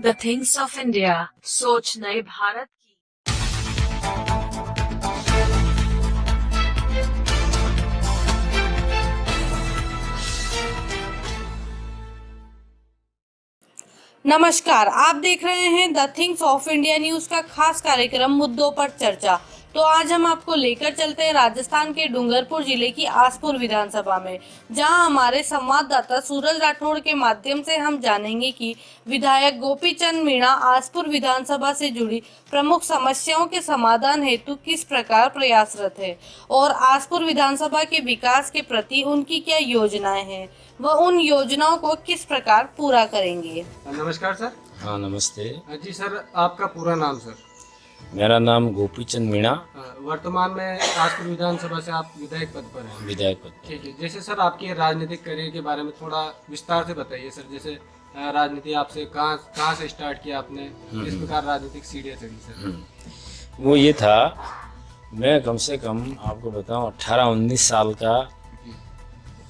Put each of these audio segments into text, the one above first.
The things of India, सोच नए भारत की। नमस्कार, आप देख रहे हैं the things of India news का खास कार्यक्रम मुद्दों पर चर्चा। तो आज हम आपको लेकर चलते हैं राजस्थान के डूंगरपुर जिले की आसपुर विधानसभा में, जहां हमारे संवाददाता सूरज राठौड़ के माध्यम से हम जानेंगे कि विधायक गोपीचंद मीणा आसपुर विधानसभा से जुड़ी प्रमुख समस्याओं के समाधान हेतु किस प्रकार प्रयासरत है और आसपुर विधानसभा के विकास के प्रति उनकी क्या योजनाएं हैं, वह उन योजनाओं को किस प्रकार पूरा करेंगे। नमस्कार सर। हाँ नमस्ते, जी सर, आपका पूरा नाम सर? मेरा नाम गोपीचंद मीणा, वर्तमान में आसपुर विधानसभा से आप विधायक पद पर हैं। विधायक पद पर। ठीक है, जैसे सर आपके राजनीतिक करियर के बारे में थोड़ा विस्तार से बताइए सर। जैसे राजनीति आपसे कहाँ से स्टार्ट किया आपने, किस प्रकार राजनीतिक सीढ़ियाँ चढ़ी सर? वो ये था, मैं कम से कम आपको बताऊं 18-19 साल का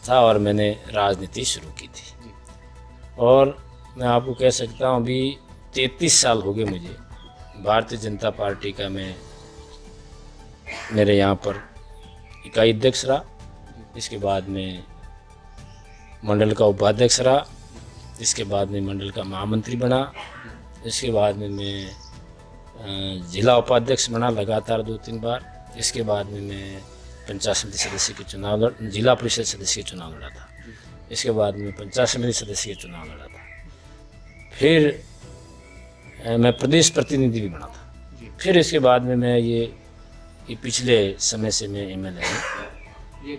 था और मैंने राजनीति शुरू की थी। और मैं आपको कह सकता हूं अभी 33 साल हो गए मुझे भारतीय जनता पार्टी का। मैं मेरे यहाँ पर इकाई अध्यक्ष रहा, इसके बाद में मंडल का उपाध्यक्ष रहा, इसके बाद में मंडल का महामंत्री बना, इसके बाद में मैं जिला उपाध्यक्ष बना लगातार 2-3 बार। इसके बाद में मैं पंचायत समिति सदस्य के चुनाव जिला परिषद सदस्य के चुनाव लड़ा था। इसके बाद में पंचायत समिति सदस्य के चुनाव लड़ा था। फिर मैं प्रदेश प्रतिनिधि भी बना था। फिर इसके बाद में मैं ये पिछले समय से मैं MLA हूँ, ये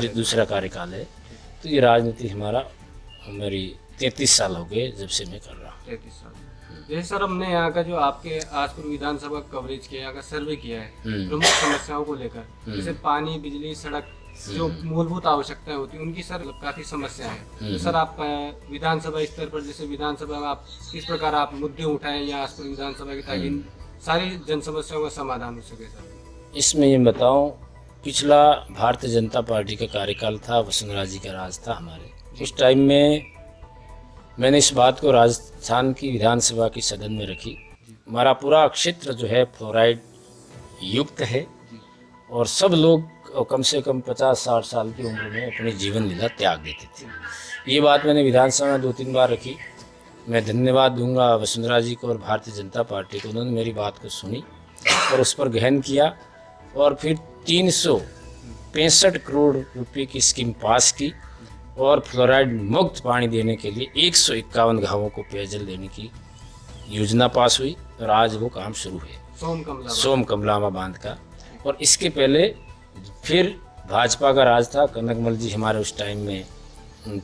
दूसरा कार्यकाल है। तो ये राजनीति मेरी 33 साल हो गए जब से मैं कर रहा हूँ। 33 साल। जैसे सर हमने यहाँ का जो आपके आसपुर विधानसभा कवरेज किया, यहाँ का सर्वे किया है प्रमुख समस्याओं को लेकर, जैसे पानी, बिजली, सड़क, जो मूलभूत आवश्यकताएं होती हैं उनकी सर काफी समस्या है। तो सर आप विधानसभा स्तर पर, जैसे विधानसभा में आप किस प्रकार आप मुद्दे उठाएं या आसपुर विधानसभा की, ताकि इन सारी जन समस्याओं का समाधान हो सके सर? इसमें ये बताऊं, पिछला भारतीय जनता पार्टी का कार्यकाल था, वसुंधरा जी का राज था हमारे। उस टाइम में मैंने इस बात को राजस्थान की विधानसभा की सदन में रखी। हमारा पूरा क्षेत्र जो है फ्लोराइड युक्त है और सब लोग कम से कम 50-60 साल की उम्र में अपनी जीवन लीला त्याग देते थे। ये बात मैंने विधानसभा में 2-3 बार रखी। मैं धन्यवाद दूंगा वसुंधरा जी को और भारतीय जनता पार्टी को, उन्होंने मेरी बात को सुनी और उस पर गहन किया और फिर 365 करोड़ रुपए की स्कीम पास की और फ्लोराइड मुक्त पानी देने के लिए 151 गाँवों को पेयजल देने की योजना पास हुई और आज वो काम शुरू है, सोम कमलामा बांध का। और इसके पहले फिर भाजपा का राज था, कनकमल जी हमारे उस टाइम में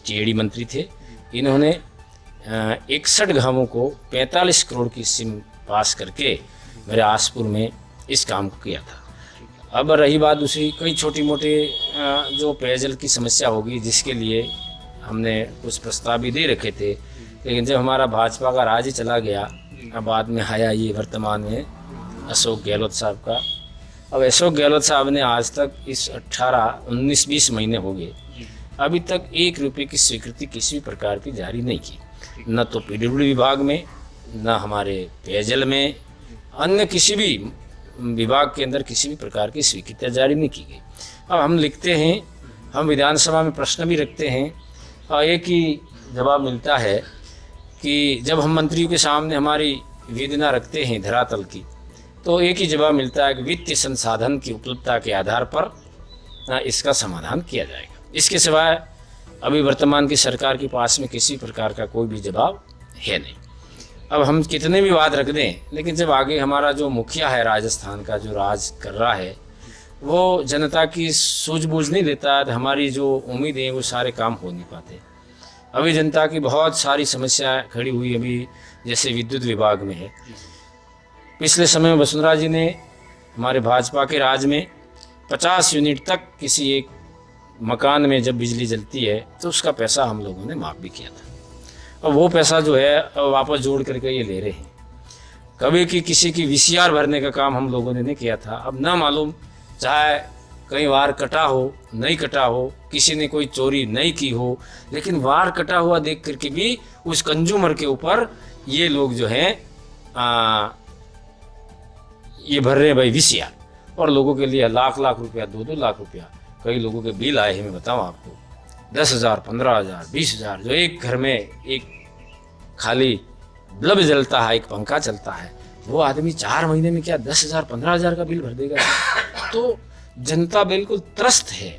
चेड़ी मंत्री थे। इन्होंने 61 गाँवों को 45 करोड़ की स्कीम पास करके मेरे आसपुर में इस काम को किया था। अब रही बात दूसरी, कई छोटी मोटी जो पेयजल की समस्या होगी, जिसके लिए हमने कुछ प्रस्ताव भी दे रखे थे, लेकिन जब हमारा भाजपा का राज ही चला गया, अब बाद में आया ये वर्तमान में अशोक गहलोत साहब का। अब अशोक गहलोत साहब ने आज तक इस 18-19-20 महीने हो गए, अभी तक 1 रुपये की स्वीकृति किसी भी प्रकार की जारी नहीं की, न तो PWD विभाग में, न हमारे पेयजल में, अन्य किसी भी विभाग के अंदर किसी भी प्रकार की स्वीकृति जारी नहीं की गई। अब हम लिखते हैं, हम विधानसभा में प्रश्न भी रखते हैं और एक ही जवाब मिलता है कि जब हम मंत्रियों के सामने हमारी वेदना रखते हैं धरातल की, तो एक ही जवाब मिलता है कि वित्तीय संसाधन की उपलब्धता के आधार पर इसका समाधान किया जाएगा। इसके सिवाय अभी वर्तमान की सरकार के पास में किसी प्रकार का कोई भी जवाब है नहीं। अब हम कितने भी वाद रख दें, लेकिन जब आगे हमारा जो मुखिया है राजस्थान का, जो राज कर रहा है, वो जनता की सूझबूझ नहीं देता, तो हमारी जो उम्मीद है वो सारे काम हो नहीं पाते। अभी जनता की बहुत सारी समस्या खड़ी हुई, अभी जैसे विद्युत विभाग में है। पिछले समय में वसुंधरा जी ने हमारे भाजपा के राज में 50 यूनिट तक किसी एक मकान में जब बिजली जलती है तो उसका पैसा हम लोगों ने माफ़ भी किया था। और वो पैसा जो है वापस जोड़ करके ये ले रहे हैं। कभी किसी की VCR भरने का काम हम लोगों ने नहीं किया था। अब ना मालूम, चाहे कई वार कटा हो, नहीं कटा हो, किसी ने कोई चोरी नहीं की हो, लेकिन वार कटा हुआ देख करके भी उस कंज्यूमर के ऊपर ये लोग जो हैं ये भर रहे हैं भाई VCR, और लोगों के लिए लाख लाख रुपया, 2-2 लाख रुपया, कई लोगों के बिल आए हैं, मैं बताऊं आपको, 10,000, 15,000, 20,000, जो एक घर में एक खाली बल्ब जलता है, एक पंखा चलता है, वो आदमी 4 महीने में क्या 10,000, 15,000 का बिल भर देगा। तो जनता बिल्कुल त्रस्त है।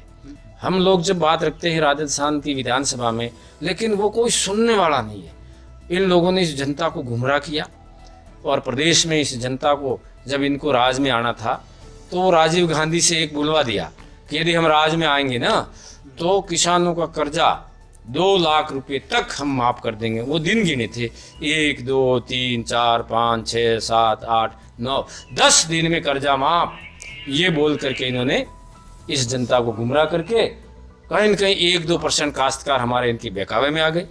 हम लोग जब बात रखते हैं राजस्थान की विधानसभा में, लेकिन वो कोई सुनने वाला नहीं है। इन लोगों ने इस जनता को गुमराह किया, और प्रदेश में इस जनता को जब इनको राज में आना था तो राजीव गांधी से एक बुलवा दिया कि यदि हम राज में आएंगे ना तो किसानों का कर्जा 2 लाख रुपए तक हम माफ कर देंगे। वो दिन गिने थे, 1, 2, 3, 4, 5, 6, 7, 8, 9, 10 दिन में कर्जा माफ, ये बोल करके इन्होंने इस जनता को गुमराह करके कहीं न कहीं 1-2% काश्तकार हमारे इनकी बहकावे में आ गए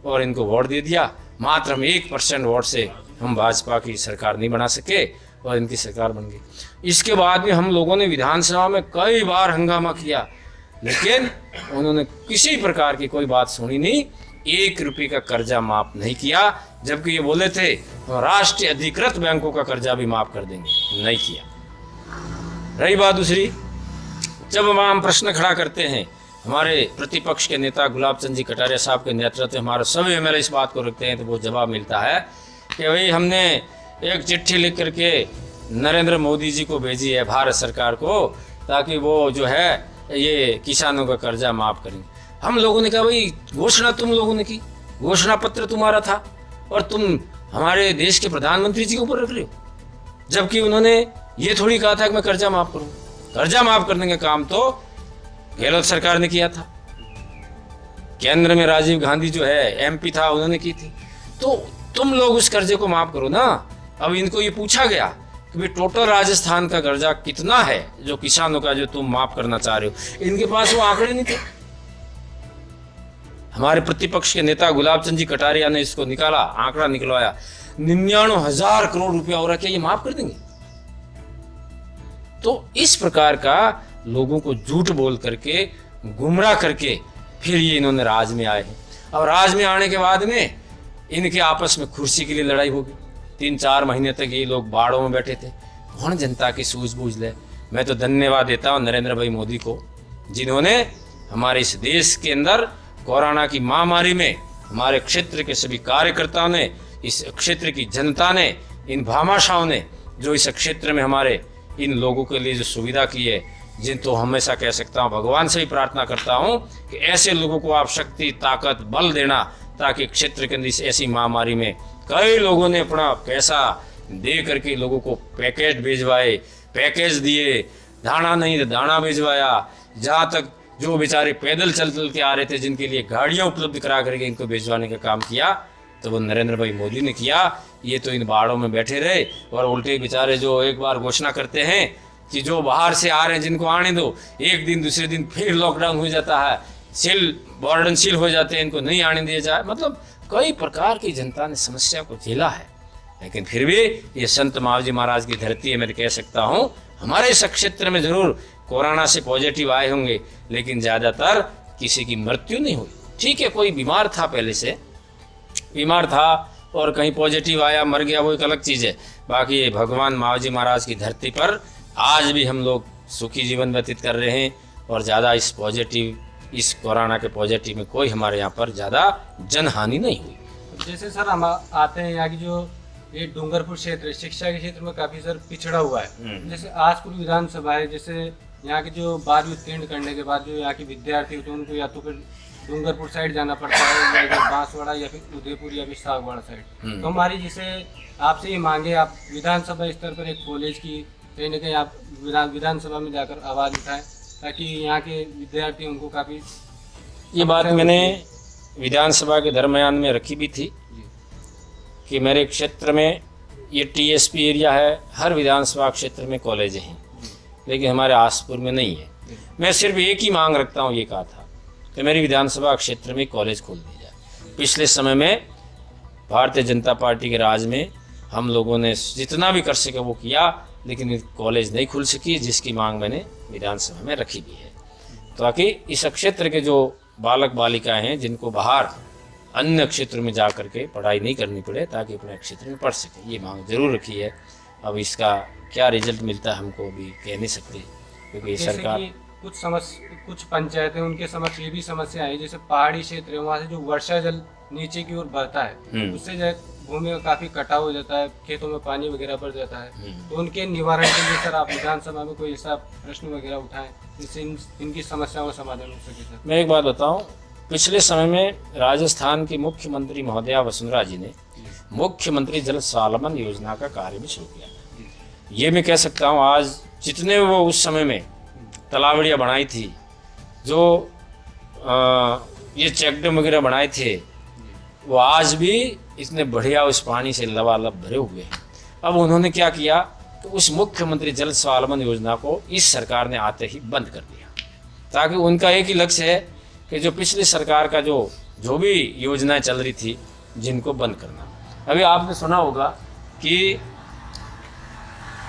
और इनको वोट दे दिया। मात्र हम 1% वोट से हम भाजपा की सरकार नहीं बना सके और इनकी सरकार बन गई। इसके बाद में हम लोगों ने विधानसभा में कई बार हंगामा किया, लेकिन उन्होंने किसी प्रकार की कोई बात सुनी नहीं, 1 रुपये का कर्जा माफ नहीं किया, जबकि ये बोले थे तो राष्ट्रीय अधिकृत बैंकों का कर्जा भी माफ कर देंगे, नहीं किया। रही बात दूसरी, जब हम प्रश्न खड़ा करते हैं, हमारे प्रतिपक्ष के नेता गुलाब चंद जी कटारिया साहब के नेतृत्व में हमारे सभी एमएलए इस बात को रखते हैं, तो वो जवाब मिलता है कि भाई हमने एक चिट्ठी लिख करके नरेंद्र मोदी जी को भेजी है, भारत सरकार को, ताकि वो जो है ये किसानों का कर्जा माफ करें। हम लोगों ने कहा भाई घोषणा तुम लोगों ने की, घोषणा पत्र तुम्हारा था और तुम हमारे देश के प्रधानमंत्री जी के ऊपर रख रहे हो, जबकि उन्होंने ये थोड़ी कहा था कि मैं कर्जा माफ करूं। कर्जा माफ करने का काम तो गहलोत सरकार ने किया था, केंद्र में राजीव गांधी जो है MP था, उन्होंने की थी। तो तुम लोग उस कर्जे को माफ करो ना। अब इनको ये पूछा गया कि भाई टोटल राजस्थान का कर्जा कितना है जो किसानों का जो तुम माफ करना चाह रहे हो, इनके पास वो आंकड़े नहीं थे। हमारे प्रतिपक्ष के नेता गुलाब चंद जी कटारिया ने इसको निकाला, आंकड़ा निकलवाया, 99,000 करोड़ रुपया हो रहा, क्या ये माफ कर देंगे? तो इस प्रकार का लोगों को झूठ बोल करके गुमराह करके फिर ये इन्होंने राज में आए हैं। और राज में आने के बाद में इनके आपस में कुर्सी के लिए लड़ाई होगी। 3-4 महीने तक ये लोग बाड़ों में बैठे थे। कौन जनता की सूझबूझ ले। मैं तो धन्यवाद देता हूँ नरेंद्र भाई मोदी को, जिन्होंने हमारे इस देश के अंदर कोरोना की महामारी में हमारे क्षेत्र के सभी कार्यकर्ताओं ने, इस क्षेत्र की जनता ने, इन भामाशाहों ने जो इस क्षेत्र में हमारे इन लोगों के लिए जो सुविधा की है, जिन तो हमेशा कह सकता हूँ, भगवान से ही प्रार्थना करता हूँ कि ऐसे लोगों को आप शक्ति, ताकत, बल देना, ताकि क्षेत्र के अंदर ऐसी महामारी में कई लोगों ने अपना पैसा दे करके लोगों को पैकेज भिजवाए, पैकेज दिए, दाना नहीं तो दाना भिजवाया, जहाँ तक जो बेचारे पैदल चल चल के आ रहे थे, जिनके लिए गाड़ियाँ उपलब्ध करा करके इनको भिजवाने का काम किया, तो वो नरेंद्र भाई मोदी ने किया। ये तो इन बाड़ों में बैठे रहे और उल्टे बेचारे जो एक बार घोषणा करते हैं कि जो बाहर से आ रहे हैं जिनको आने दो, एक दिन दूसरे दिन फिर लॉकडाउन हो जाता है, वार्डन सील हो जाते हैं, इनको नहीं आने दिया जाए। मतलब कई प्रकार की जनता ने समस्या को झेला है, लेकिन फिर भी ये संत मावजी महाराज की धरती है। मैं कह सकता हूँ हमारे इस क्षेत्र में जरूर कोरोना से पॉजिटिव आए होंगे, लेकिन ज़्यादातर किसी की मृत्यु नहीं हुई। ठीक है, कोई बीमार था, पहले से बीमार था और कहीं पॉजिटिव आया, मर गया, वो एक अलग चीज़ है। बाकी ये भगवान मावजी महाराज की धरती पर आज भी हम लोग सुखी जीवन व्यतीत कर रहे हैं और ज़्यादा इस कोरोना के पॉजिटिव में कोई हमारे यहाँ पर ज़्यादा जनहानि नहीं हुई। जैसे सर हम आते हैं यहाँ की जो ये डूंगरपुर क्षेत्र, शिक्षा के क्षेत्र में काफी सर पिछड़ा हुआ है। जैसे आसपुर विधानसभा है, जैसे यहाँ की जो 12वीं उत्तीर्ण करने के बाद जो यहाँ के विद्यार्थी होते हैं उनको या तो फिर डूंगरपुर साइड जाना पड़ता है, या इधर बांसवाड़ा या फिर उदयपुर या फिर सागवाड़ा साइड। तो हमारी जैसे आपसे ये मांगे, आप विधानसभा स्तर पर एक कॉलेज की कहीं ना कहीं आप विधानसभा में जाकर आवाज़ उठाएं, ताकि यहाँ के विद्यार्थी उनको काफ़ी। ये बात मैंने विधानसभा के दरमियान में रखी भी थी कि मेरे क्षेत्र में ये TSP एरिया है, हर विधानसभा क्षेत्र में कॉलेज हैं, लेकिन हमारे आसपुर में नहीं है। मैं सिर्फ एक ही मांग रखता हूँ, ये कहा था कि मेरी विधानसभा क्षेत्र में कॉलेज खोल दी जाए। पिछले समय में भारतीय जनता पार्टी के राज में हम लोगों ने जितना भी कर सके वो किया, लेकिन कॉलेज नहीं खुल सकी, जिसकी मांग मैंने विधानसभा में रखी भी है, ताकि इस क्षेत्र के जो बालक बालिकाएं हैं जिनको बाहर अन्य क्षेत्रों में जा करके पढ़ाई नहीं करनी पड़े, ताकि अपने क्षेत्र में पढ़ सके। ये मांग जरूर रखी है। अब इसका क्या रिजल्ट मिलता है हमको अभी कह नहीं सकते, क्योंकि ये जैसे सरकार कि कुछ पंचायतें उनके समक्ष ये भी समस्या है, जैसे पहाड़ी क्षेत्र है, वहाँ से जो वर्षा जल नीचे की ओर बढ़ता है, उससे जो है भूमि का काफी कटाव हो जाता है, खेतों में पानी वगैरह बढ़ जाता है। तो उनके निवारण के लिए सर आप विधानसभा में कोई ऐसा प्रश्न वगैरह उठाएं जिससे इनकी समस्याओं का समाधान हो सके सर। मैं एक बात बताऊं, पिछले समय में राजस्थान की मुख्यमंत्री महोदया वसुंधरा जी ने मुख्यमंत्री जल स्वावलंबन योजना का कार्य भी शुरू किया। ये मैं कह सकता हूँ, आज जितने वो उस समय में तालाबड़ियाँ बनाई थी, जो ये चेक डैम वगैरह बनाए थे, वो आज भी इतने बढ़िया उस पानी से लबालब भरे हुए हैं। अब उन्होंने क्या किया कि उस मुख्यमंत्री जल स्वावलंबन योजना को इस सरकार ने आते ही बंद कर दिया, ताकि उनका एक ही लक्ष्य है कि जो पिछली सरकार का जो भी योजनाएं चल रही थी, जिनको बंद करना। अभी आपने सुना होगा कि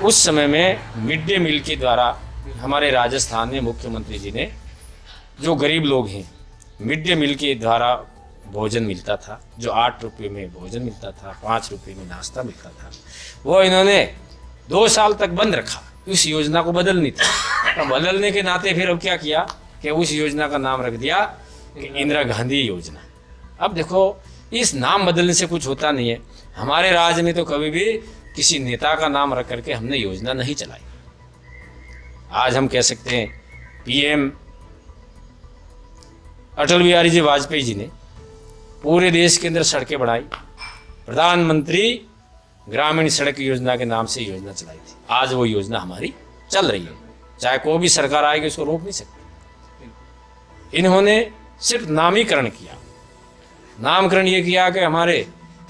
उस समय में मिड डे मील के द्वारा हमारे राजस्थान में मुख्यमंत्री जी ने, जो गरीब लोग हैं, मिड डे मील के द्वारा भोजन मिलता था, जो 8 रुपये में भोजन मिलता था, 5 रुपये में नाश्ता मिलता था, वो इन्होंने 2 साल तक बंद रखा। उस योजना को बदलनी थी, तो बदलने के नाते फिर अब क्या किया कि उस योजना का नाम रख दिया कि इंदिरा गांधी योजना। अब देखो, इस नाम बदलने से कुछ होता नहीं है। हमारे राज्य में तो कभी भी किसी नेता का नाम रख करके हमने योजना नहीं चलाई। आज हम कह सकते हैं पीएम अटल बिहारी जी वाजपेयी जी ने पूरे देश के अंदर सड़कें बढ़ाई, प्रधानमंत्री ग्रामीण सड़क योजना के नाम से योजना चलाई थी। आज वो योजना हमारी चल रही है, चाहे कोई भी सरकार आएगी उसको रोक नहीं सकती। इन्होंने सिर्फ नामीकरण किया। नामकरण ये किया कि हमारे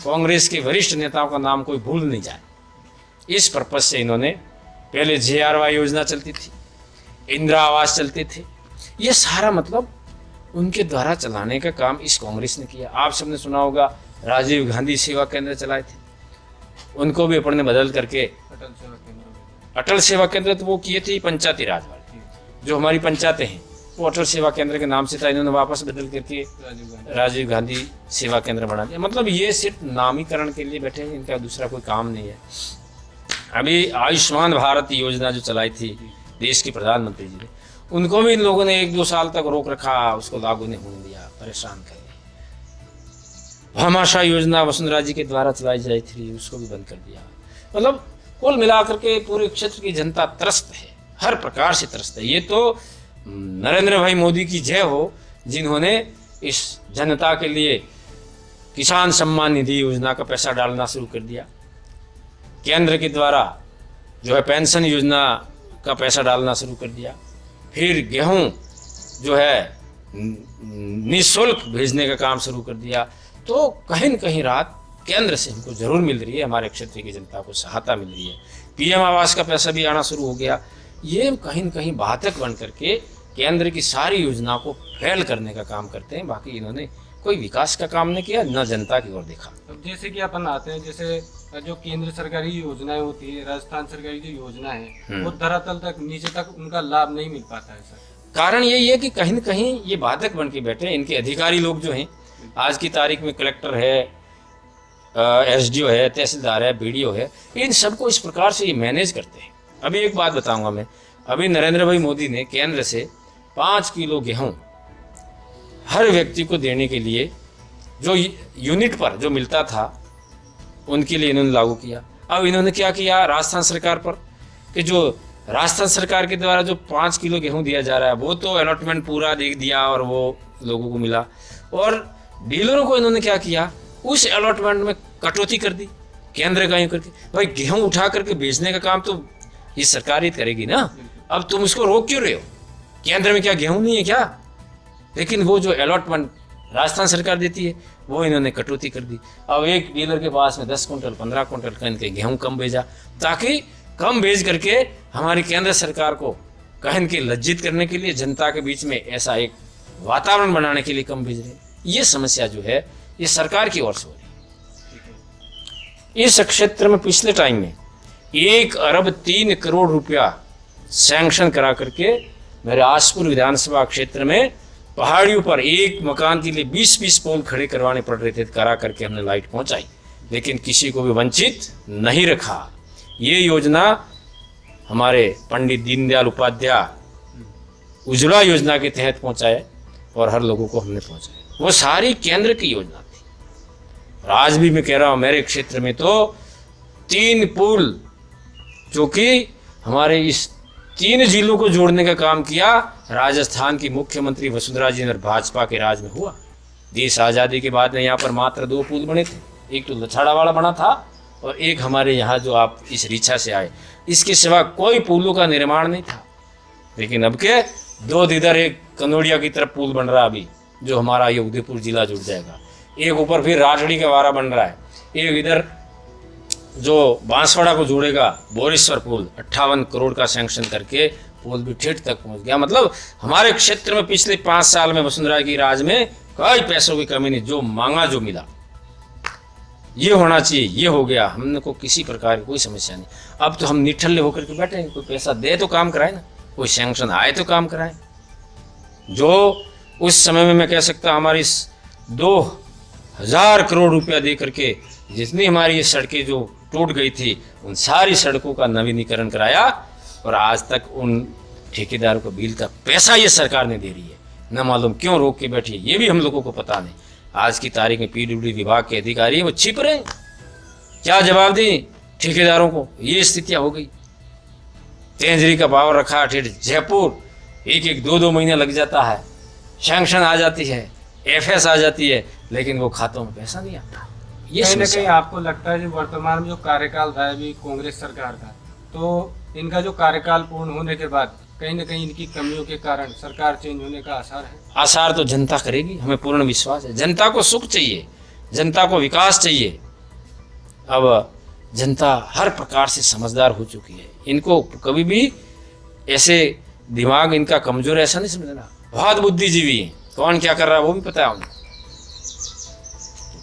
कांग्रेस के वरिष्ठ नेताओं का नाम कोई भूल नहीं जाए। इस पर्पज से इन्होंने, पहले JRY योजना चलती थी, इंदिरा आवास चलते थे, ये सारा मतलब उनके द्वारा चलाने का काम इस कांग्रेस ने किया। आप सबने सुना होगा राजीव गांधी सेवा केंद्र चलाए थे, उनको भी अपने बदल करके अटल सेवा केंद्र तो वो किए थे पंचायती राज वाले, जो हमारी पंचायतें हैं वो अटल सेवा केंद्र के नाम से था, इन्होंने वापस बदल करके राजीव गांधी सेवा केंद्र बना दिया। मतलब ये सिर्फ नामीकरण के लिए बैठे हैं, इनका दूसरा कोई काम नहीं है। अभी आयुष्मान भारत योजना जो चलाई थी देश के प्रधानमंत्री जी ने, उनको भी इन लोगों ने 1-2 साल तक रोक रखा, उसको लागू नहीं होने दिया, परेशान कर दिया। भामाशाह योजना वसुंधरा जी के द्वारा चलाई जाती थी, उसको भी बंद कर दिया। मतलब कुल मिलाकर के पूरे क्षेत्र की जनता त्रस्त है, हर प्रकार से त्रस्त है। ये तो नरेंद्र भाई मोदी की जय हो, जिन्होंने इस जनता के लिए किसान सम्मान निधि योजना का पैसा डालना शुरू कर दिया, केंद्र के द्वारा जो है पेंशन योजना का पैसा डालना शुरू कर दिया, फिर गेहूं जो है निःशुल्क भेजने का काम शुरू कर दिया। तो कहीं न कहीं राहत केंद्र से हमको जरूर मिल रही है, हमारे क्षेत्र की जनता को सहायता मिल रही है। PM आवास का पैसा भी आना शुरू हो गया। ये कहीं न कहीं बाधक बन करके केंद्र की सारी योजना को फेल करने का काम करते हैं। बाकी इन्होंने कोई विकास का काम नहीं किया, न जनता की ओर देखा। अब जैसे कि अपन आते हैं, जैसे जो केंद्र सरकारी योजनाएं होती है, राजस्थान सरकारी जो योजना है, वो धरातल तक, नीचे तक उनका लाभ नहीं मिल पाता है सर। कारण यही है कि कहीं न कहीं ये बाधक बन के बैठे हैं। इनके अधिकारी लोग जो हैं, आज की तारीख में कलेक्टर है, SDO है, तहसीलदार है, BDO है, इन सबको इस प्रकार से ये मैनेज करते हैं। अभी एक बात बताऊंगा मैं, अभी नरेंद्र भाई मोदी ने केंद्र से 5 किलो गेहूं हर व्यक्ति को देने के लिए, जो यूनिट पर जो मिलता था, उनके लिए इन्होंने लागू किया। अब इन्होंने क्या किया राजस्थान सरकार पर, कि जो राजस्थान सरकार के द्वारा जो 5 किलो गेहूं दिया जा रहा है, वो तो अलॉटमेंट पूरा दे दिया और वो लोगों को मिला, और डीलरों को इन्होंने क्या किया, उस अलॉटमेंट में कटौती कर दी केंद्र का यूं करके। भाई गेहूं उठा करके बेचने का काम तो ये सरकार ही करेगी ना, अब तुम उसको रोक क्यों रहे हो? केंद्र में क्या गेहूं नहीं है क्या? लेकिन वो जो अलॉटमेंट राजस्थान सरकार देती है, वो इन्होंने कटौती कर दी। अब एक डीलर के पास में 10 कुंटल 15 कुंटल कहीं गेहूं कम भेजा, ताकि कम भेज करके हमारी केंद्र सरकार को कहीं के लज्जित करने के लिए, जनता के बीच में ऐसा एक वातावरण बनाने के लिए कम भेज रहे हैं। ये समस्या जो है ये सरकार की ओर से हो रही है। इस क्षेत्र में पिछले टाइम में 1 अरब 3 करोड़ रुपया सैंक्शन करा करके मेरे आसपुर विधानसभा क्षेत्र में पहाड़ियों पर एक मकान के लिए 20-20 पोल खड़े करवाने पड़ रहे थे, करा करके हमने लाइट पहुंचाई, लेकिन किसी को भी वंचित नहीं रखा। ये योजना हमारे पंडित दीनदयाल उपाध्याय उज्ज्वला योजना के तहत पहुंचाए और हर लोगों को हमने पहुंचाया। वो सारी केंद्र की योजना थी। और आज भी मैं कह रहा हूँ, मेरे क्षेत्र में तो 3 पुल जो कि हमारे इस 3 जिलों को जोड़ने का काम किया, राजस्थान की मुख्यमंत्री वसुंधरा जी और भाजपा के राज में हुआ। देश आज़ादी के बाद में यहाँ पर मात्र 2 पुल बने थे, एक तो लछाड़ा वाला बना था और एक हमारे यहाँ जो आप इस रीछा से आए, इसके सिवा कोई पुलों का निर्माण नहीं था। लेकिन अब के 2 इधर, एक कनौड़िया की तरफ पुल बन रहा है अभी, जो हमारा ये उदयपुर जिला जुड़ जाएगा, एक ऊपर फिर राजड़ी का वारा बन रहा है, एक इधर जो बांसवाड़ा को जोड़ेगा बोरेश्वर पुल 58 करोड़ का सैंक्शन करके पुल भी ठेठ तक पहुंच गया। मतलब हमारे क्षेत्र में पिछले 5 साल में वसुंधरा की राज में कोई पैसों की कमी नहीं, जो मांगा जो मिला, ये होना चाहिए, ये हो गया। हमने को किसी प्रकार की कोई समस्या नहीं। अब तो हम निठल्ले होकर के बैठे हैं, कोई पैसा दे तो काम कराए ना, कोई सैंक्शन आए तो काम कराए। जो उस समय में मैं कह सकता हमारी 2000 करोड़ रुपया दे करके जितनी हमारी ये सड़कें जो टूट गई थी, उन सारी सड़कों का नवीनीकरण कराया और आज तक उन ठेकेदारों को बिल का पैसा ये सरकार ने दे रही है। न मालूम क्यों रोक के बैठी है, ये भी हम लोगों को पता नहीं। आज की तारीख में पीडब्ल्यूडी विभाग के अधिकारी वो छिप रहे हैं, क्या जवाब दें ठेकेदारों को। ये स्थितियां हो गई। तेंजरी का पावर रखा ठेठ जयपुर, 1-1, 2-2 महीने लग जाता है, सैंक्शन आ जाती है, एफएस आ जाती है, लेकिन वो खातों में पैसा नहीं आता। ये कहीं न समस्या कहीं आपको लगता है जो वर्तमान में जो कार्यकाल था अभी कांग्रेस सरकार का, तो इनका जो कार्यकाल पूर्ण होने के बाद कहीं न कहीं इनकी कमियों के कारण सरकार चेंज होने का आसार है? आसार तो जनता करेगी, हमें पूर्ण विश्वास है। जनता को सुख चाहिए, जनता को विकास चाहिए। अब जनता हर प्रकार से समझदार हो चुकी है, इनको कभी भी ऐसे दिमाग इनका कमजोर ऐसा नहीं समझना, बहुत बुद्धिजीवी है। कौन क्या कर रहा है वो भी पता है उनको।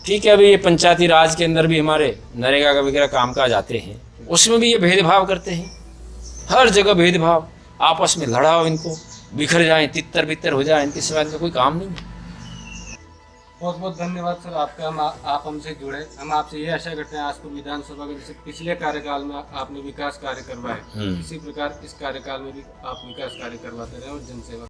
ठीक है, अभी ये पंचायती राज के अंदर भी हमारे नरेगा का वगैरह कामकाज आते हैं, उसमें भी ये भेदभाव करते हैं, हर जगह भेदभाव, आपस में लड़ाओ, इनको बिखर जाएं, तितर बितर हो जाए, इनके सिवा इनका कोई काम नहीं है। बहुत बहुत धन्यवाद सर आपका, आप हमसे जुड़े। हम आपसे ये आशा करते हैं आजपुर विधानसभा के जैसे पिछले कार्यकाल में आपने विकास कार्य करवाए, इसी प्रकार इस कार्यकाल में भी आप विकास कार्य करवाते रहे और जनसेवा